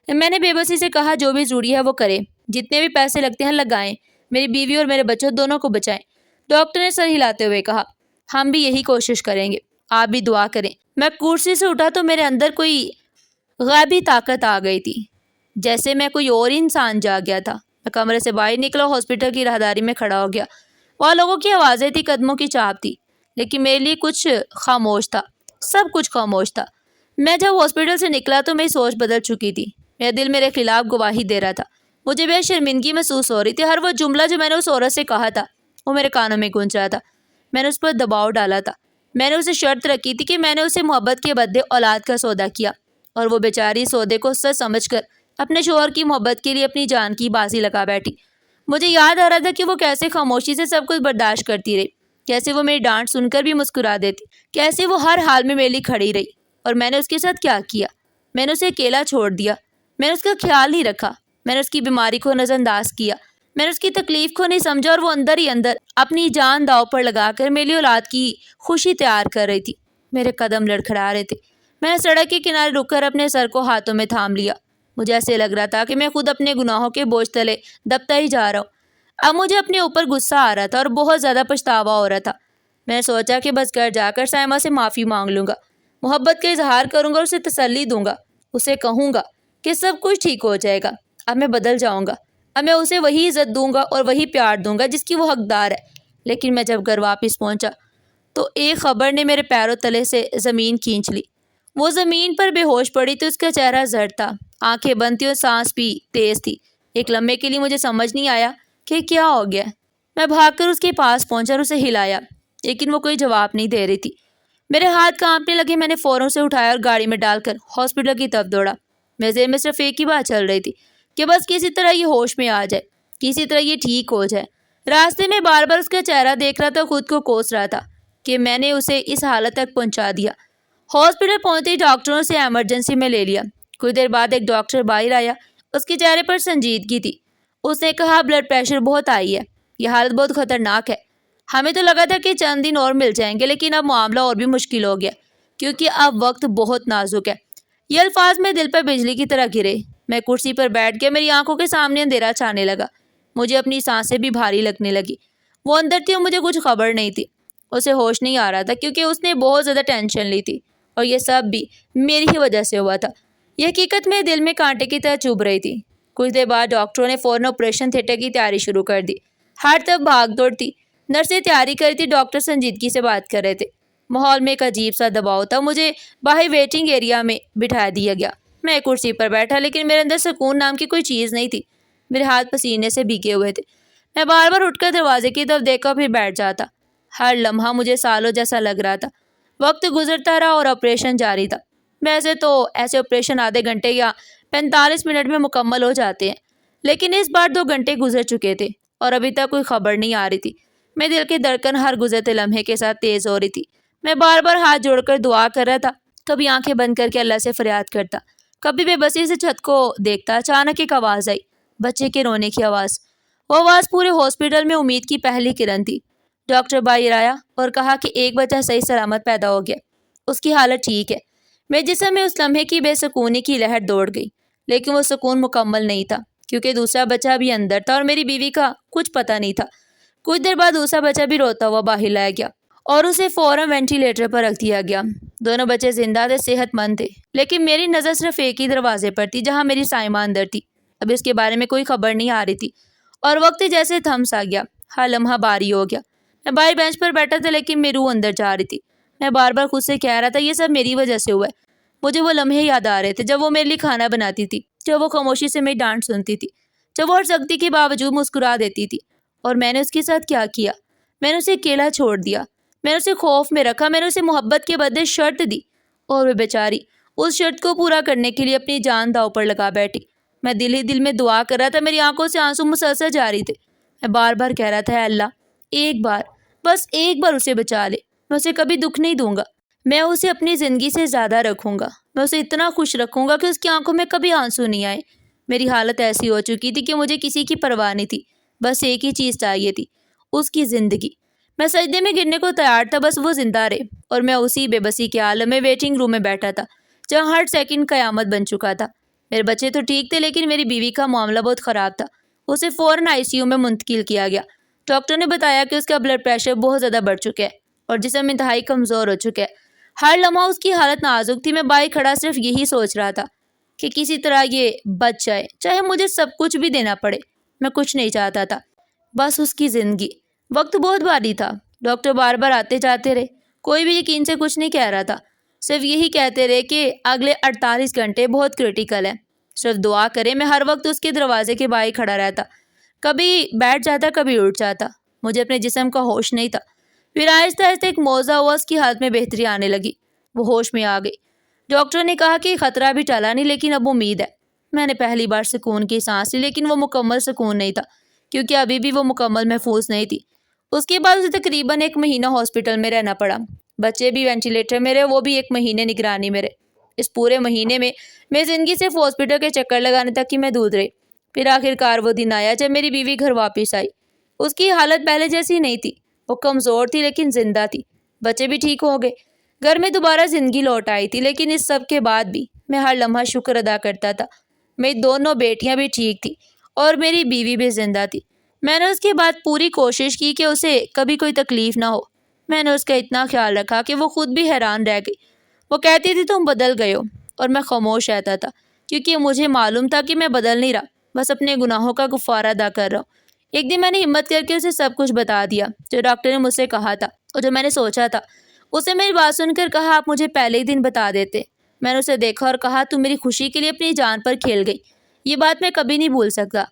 میں نے بے بسی سے کہا، جو بھی ضروری ہے وہ کریں، جتنے بھی پیسے لگتے ہیں لگائیں، میری بیوی اور میرے بچوں دونوں کو بچائیں۔ ڈاکٹر نے سر ہلاتے ہوئے کہا، ہم بھی یہی کوشش کریں گے، آپ بھی دعا کریں۔ میں کرسی سے اٹھا تو میرے اندر کوئی غیبی طاقت آ گئی تھی، جیسے میں کوئی اور انسان جا گیا تھا۔ میں کمرے سے باہر نکلا، ہاسپٹل کی راہداری میں کھڑا ہو گیا۔ وہاں لوگوں کی آوازیں تھی، قدموں کی چاپ تھی، لیکن میرے لیے کچھ خاموش تھا، سب کچھ خاموش تھا۔ میں جب ہاسپٹل سے نکلا تو میری سوچ بدل چکی تھی۔ میرا دل میرے خلاف گواہی دے رہا تھا۔ مجھے بے شرمندگی محسوس ہو رہی تھی۔ ہر وہ جملہ جو میں نے اس عورت سے کہا تھا وہ میرے کانوں میں گونج رہا تھا۔ میں نے اس پر دباؤ ڈالا تھا۔ میں نے اسے شرط رکھی تھی کہ میں نے اسے محبت کے بدلے اولاد کا سودا کیا، اور وہ بیچاری سودے کو سچ سمجھ کر اپنے شوہر کی محبت کے لیے اپنی جان کی بازی لگا بیٹھی۔ مجھے یاد آ رہا تھا کہ وہ کیسے خاموشی سے سب کچھ برداشت کرتی رہی، کیسے وہ میری ڈانٹ سن کر بھی مسکرا دیتی، کیسے وہ ہر حال میں میرے لیے کھڑی رہی، اور میں نے اس کے ساتھ کیا کیا؟ میں نے اسے اکیلا چھوڑ دیا۔ میں نے اس کا خیال نہیں رکھا۔ میں نے اس کی بیماری کو نظر انداز کیا۔ میں نے اس کی تکلیف کو نہیں سمجھا، اور وہ اندر ہی اندر اپنی جان داؤ پر لگا کر میری اولاد کی خوشی تیار کر رہی تھی۔ میرے قدم لڑکھڑا رہے تھے۔ میں نے سڑک کے کنارے رک کر اپنے سر کو ہاتھوں میں تھام لیا۔ مجھے ایسے لگ رہا تھا کہ میں خود اپنے گناہوں کے بوجھ تلے دبتا ہی جا رہا ہوں۔ اب مجھے اپنے اوپر غصہ آ رہا تھا اور بہت زیادہ پچھتاوا ہو رہا تھا۔ میں نے سوچا کہ بس گھر جا کر سائمہ سے معافی مانگ لوں گا، محبت کا اظہار کروں گا اور اسے تسلی دوں گا، اسے کہوں گا کہ سب کچھ ٹھیک ہو جائے گا۔ اب میں بدل جاؤں گا، اب میں اسے وہی عزت دوں گا اور وہی پیار دوں گا جس کی وہ حقدار ہے۔ لیکن میں جب گھر واپس پہنچا تو ایک خبر نے میرے پیروں تلے سے زمین کھینچ لی۔ وہ زمین پر بے ہوش پڑی تو اس کا چہرہ زرد تھا، آنکھیں بند تھیں اور سانس بھی تیز تھی۔ ایک لمحے کے لیے مجھے سمجھ نہیں آیا کہ کیا ہو گیا۔ میں بھاگ کر اس کے پاس پہنچا اور اسے ہلایا، لیکن وہ کوئی جواب نہیں دے رہی تھی۔ میرے ہاتھ کانپنے لگے۔ میں نے فوراً اسے اٹھایا اور گاڑی میں ڈال کر ہاسپٹل کی طرف دوڑا۔ میرے ذہن میں صرف ایک ہی بات چل رہی تھی کہ بس کسی طرح یہ ہوش میں آ جائے، کسی طرح یہ ٹھیک ہو جائے۔ راستے میں بار بار اس کا چہرہ دیکھ رہا تھا، خود کو کوس رہا تھا کہ میں نے اسے اس حالت تک پہنچا دیا۔ ہاسپٹل پہنچتے ہی ڈاکٹروں سے ایمرجنسی میں لے لیا۔ کچھ دیر بعد ایک ڈاکٹر باہر آیا، اس کے چہرے پر سنجیدگی تھی۔ اس نے کہا، بلڈ پریشر بہت ہائی ہے، یہ حالت بہت خطرناک ہے۔ ہمیں تو لگا تھا کہ چند دن اور مل جائیں گے، لیکن اب معاملہ اور بھی مشکل ہو گیا کیونکہ اب وقت بہت نازک ہے۔ یہ الفاظ میں دل پر بجلی کی طرح گرے۔ میں کرسی پر بیٹھ کے میری آنکھوں کے سامنے اندھیرا چھانے لگا۔ مجھے اپنی سانسیں بھی بھاری لگنے لگی۔ وہ اندر تھی اور مجھے کچھ خبر نہیں تھی۔ اسے ہوش نہیں آ رہا تھا کیونکہ اس نے بہت زیادہ ٹینشن لی تھی، اور یہ سب بھی میری ہی وجہ سے ہوا تھا۔ یہ حقیقت میرے دل میں کانٹے کی طرح چبھ رہی تھی۔ کچھ دیر بعد ڈاکٹروں نے فوراً آپریشن تھیٹر کی تیاری شروع کر دی۔ ہر طرف بھاگ دوڑ تھی۔ نرسیں تیاری کر رہی تھی، ڈاکٹر سنجیدگی سے بات کر رہے تھے۔ ماحول میں ایک عجیب سا دباؤ تھا۔ مجھے باہر ویٹنگ ایریا میں بٹھا دیا گیا۔ میں کرسی پر بیٹھا، لیکن میرے اندر سکون نام کی کوئی چیز نہیں تھی۔ میرے ہاتھ پسینے سے بھیگے ہوئے تھے۔ میں بار بار اٹھ کر دروازے کی طرف دیکھا پھر بیٹھ جاتا۔ ہر لمحہ مجھے سالوں جیسا لگ رہا تھا۔ وقت گزرتا رہا اور آپریشن جاری تھا۔ ویسے تو ایسے آپریشن آدھے گھنٹے یا 45 منٹ میں مکمل ہو جاتے ہیں، لیکن اس بار 2 گھنٹے گزر چکے تھے اور ابھی تک کوئی خبر نہیں آ رہی تھی۔ میرے دل کی دھڑکن ہر گزرتے لمحے کے ساتھ تیز ہو رہی تھی۔ میں بار بار ہاتھ جوڑ کر دعا کر رہا تھا، کبھی آنکھیں بند کر کے اللہ سے فریاد کرتا، کبھی بے بسی سے چھت کو دیکھتا۔ اچانک ایک آواز آئی، بچے کے رونے کی آواز۔ وہ آواز پورے ہاسپٹل میں امید کی پہلی کرن تھی۔ ڈاکٹر باہر آیا اور کہا کہ ایک بچہ صحیح سلامت پیدا ہو گیا، اس کی حالت ٹھیک ہے۔ میرے جسم میں اس لمحے کی بے سکونی کی لہر دوڑ گئی، لیکن وہ سکون مکمل نہیں تھا، کیونکہ دوسرا بچہ بھی اندر تھا اور میری بیوی کا کچھ پتہ نہیں تھا۔ کچھ دیر بعد دوسرا بچہ بھی روتا ہوا باہر لایا گیا اور اسے فوراً وینٹیلیٹر پر رکھ دیا گیا۔ دونوں بچے زندہ تھے، صحت مند تھے، لیکن میری نظر صرف ایک ہی دروازے پر تھی جہاں میری سائمہ اندر تھی۔ اب اس کے بارے میں کوئی خبر نہیں آ رہی تھی اور وقت جیسے تھم سا گیا۔ ہر لمحہ باری ہو گیا۔ میں باہر بینچ پر بیٹھا تھا، لیکن میری روح اندر جا رہی تھی۔ میں بار بار خود سے کہہ رہا تھا یہ سب میری وجہ سے ہوا ہے۔ مجھے وہ لمحے یاد آ رہے تھے جب وہ میرے لیے کھانا بناتی تھی، جب وہ خاموشی سے میری ڈانٹ سنتی تھی، جب وہ ہر سختی کے باوجود مسکرا دیتی تھی۔ اور میں نے اس کے ساتھ کیا کیا؟ میں نے اسے اکیلا چھوڑ دیا، میں نے اسے خوف میں رکھا، میں نے اسے محبت کے بدلے شرط دی، اور وہ بیچاری اس شرط کو پورا کرنے کے لیے اپنی جان داؤ پر لگا بیٹھی۔ میں دل ہی دل میں دعا کر رہا تھا، میری آنکھوں سے آنسو مسلسل جاری تھے۔ میں بار بار کہہ رہا تھا، اے اللہ، ایک بار، بس ایک بار اسے بچا لے، میں اسے کبھی دکھ نہیں دوں گا، میں اسے اپنی زندگی سے زیادہ رکھوں گا، میں اسے اتنا خوش رکھوں گا کہ اس کی آنکھوں میں کبھی آنسو نہیں آئے۔ میری حالت ایسی ہو چکی تھی کہ مجھے کسی کی پرواہ نہیں تھی، بس ایک ہی چیز چاہیے تھی، اس کی زندگی۔ میں سجدے میں گرنے کو تیار تھا، بس وہ زندہ رہے، اور میں اسی بے بسی کے عالم میں ویٹنگ روم میں بیٹھا تھا جہاں ہر سیکنڈ قیامت بن چکا تھا۔ میرے بچے تو ٹھیک تھے، لیکن میری بیوی کا معاملہ بہت خراب تھا۔ اسے فوراً ICU میں منتقل کیا گیا۔ ڈاکٹر نے بتایا کہ اس کا بلڈ پریشر بہت زیادہ بڑھ چکا ہے اور جسم انتہائی کمزور ہو چکا ہے۔ ہر لمحہ اس کی حالت نازک تھی۔ میں باہر کھڑا صرف یہی سوچ رہا تھا کہ کسی طرح یہ بچ جائے، چاہے مجھے سب کچھ بھی دینا پڑے۔ میں کچھ نہیں چاہتا تھا، بس اس کی زندگی۔ وقت بہت بھاری تھا۔ ڈاکٹر بار بار آتے جاتے رہے، کوئی بھی یقین سے کچھ نہیں کہہ رہا تھا، صرف یہی کہتے رہے کہ اگلے 48 گھنٹے بہت کرٹیکل ہیں، صرف دعا کریں۔ میں ہر وقت اس کے دروازے کے باہر کھڑا رہتا، کبھی بیٹھ جاتا، کبھی اٹھ جاتا۔ مجھے اپنے جسم کا ہوش نہیں تھا۔ پھر آہستہ آہستہ ایک معجزہ ہوا، اس کی حالت میں بہتری آنے لگی، وہ ہوش میں آ گئی۔ ڈاکٹر نے کہا کہ خطرہ بھی ٹلا نہیں، لیکن اب امید ہے۔ میں نے پہلی بار سکون کی سانس لی، لیکن وہ مکمل سکون نہیں تھا، کیونکہ ابھی بھی وہ مکمل محفوظ نہیں تھی۔ اس کے بعد اسے تقریباً 1 مہینہ ہاسپٹل میں رہنا پڑا۔ بچے بھی وینٹیلیٹر میں رہے، وہ بھی 1 مہینے نگرانی میں رہے۔ اس پورے مہینے میں میری زندگی صرف ہاسپٹل کے چکر لگانے تک ہی محدود رہی۔ پھر آخر کار وہ دن آیا جب میری بیوی گھر واپس آئی۔ اس کی حالت پہلے جیسی نہیں تھی، وہ کمزور تھی لیکن زندہ تھی۔ بچے بھی ٹھیک ہو گئے، گھر میں دوبارہ زندگی لوٹ آئی تھی۔ لیکن اس سب کے بعد بھی میں ہر لمحہ شکر ادا کرتا تھا۔ میری دونوں بیٹیاں بھی ٹھیک تھیں اور میری بیوی بھی زندہ تھی۔ میں نے اس کے بعد پوری کوشش کی کہ اسے کبھی کوئی تکلیف نہ ہو۔ میں نے اس کا اتنا خیال رکھا کہ وہ خود بھی حیران رہ گئی۔ وہ کہتی تھی تم بدل گئے ہو، اور میں خاموش رہتا تھا، کیونکہ مجھے معلوم تھا کہ میں بدل نہیں رہا، بس اپنے گناہوں کا کفارہ ادا کر رہا ہوں۔ ایک دن میں نے ہمت کر کے اسے سب کچھ بتا دیا، جو ڈاکٹر نے مجھ سے کہا تھا اور جو میں نے سوچا تھا۔ اسے میری بات سن کر کہا، آپ مجھے پہلے ہی دن بتا دیتے۔ میں نے اسے دیکھا اور کہا، تم میری خوشی کے لیے اپنی جان پر کھیل گئی، یہ بات میں کبھی نہیں بھول سکتا۔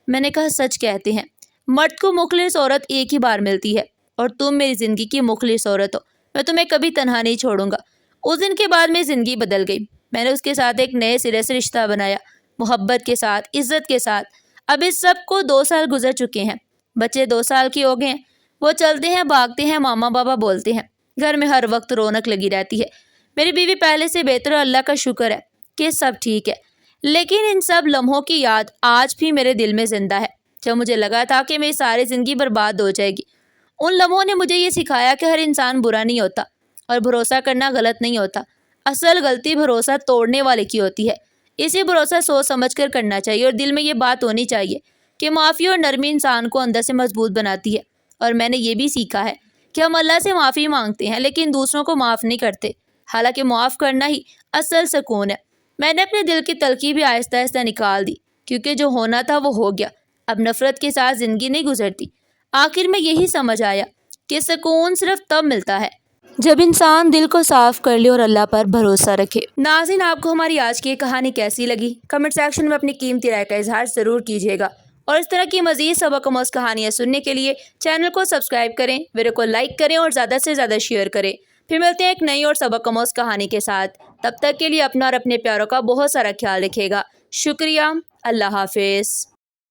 میں نے کہا، سچ کہتے ہیں مرد کو مخلص عورت ایک ہی بار ملتی ہے، اور تم میری زندگی کی مخلص عورت ہو، میں تمہیں کبھی تنہا نہیں چھوڑوں گا۔ اس دن کے بعد میری زندگی بدل گئی۔ میں نے اس کے ساتھ ایک نئے سرے سے رشتہ بنایا، محبت کے ساتھ، عزت کے ساتھ۔ اب اس سب کو 2 سال گزر چکے ہیں، بچے 2 سال کے ہو گئے ہیں، وہ چلتے ہیں، بھاگتے ہیں، ماما بابا بولتے ہیں، گھر میں ہر وقت رونق لگی رہتی ہے۔ میری بیوی پہلے سے بہتر، اللہ کا شکر ہے کہ سب ٹھیک ہے۔ لیکن ان سب لمحوں کی یاد آج بھی میرے دل میں زندہ ہے، جب مجھے لگا تھا کہ میری ساری زندگی برباد ہو جائے گی۔ ان لمحوں نے مجھے یہ سکھایا کہ ہر انسان برا نہیں ہوتا، اور بھروسہ کرنا غلط نہیں ہوتا۔ اصل غلطی بھروسہ توڑنے والے کی ہوتی ہے۔ اسی بھروسہ سوچ سمجھ کر کرنا چاہیے اور دل میں یہ بات ہونی چاہیے کہ معافی اور نرمی انسان کو اندر سے مضبوط بناتی ہے۔ اور میں نے یہ بھی سیکھا ہے کہ ہم اللہ سے معافی مانگتے ہیں لیکن دوسروں کو معاف نہیں کرتے، حالانکہ معاف کرنا ہی اصل سکون ہے۔ میں نے اپنے دل کی تلخی بھی آہستہ آہستہ نکال دی، کیونکہ جو ہونا تھا وہ ہو گیا۔ اب نفرت کے ساتھ زندگی نہیں گزرتی۔ آخر میں یہی سمجھ آیا کہ سکون صرف تب ملتا ہے جب انسان دل کو صاف کر لے اور اللہ پر بھروسہ رکھے۔ ناظرین، آپ کو ہماری آج کی یہ کہانی کیسی لگی؟ کمنٹ سیکشن میں اپنی قیمتی رائے کا اظہار ضرور کیجیے گا، اور اس طرح کی مزید سبق آموز کہانیاں سننے کے لیے چینل کو سبسکرائب کریں، ویڈیو کو لائک کریں اور زیادہ سے زیادہ شیئر کریں۔ پھر ملتے ہیں ایک نئی اور سبق آموز کہانی کے ساتھ۔ تب تک کے لیے اپنا اور اپنے پیاروں کا بہت سارا خیال رکھیے گا۔ شکریہ۔ اللہ حافظ۔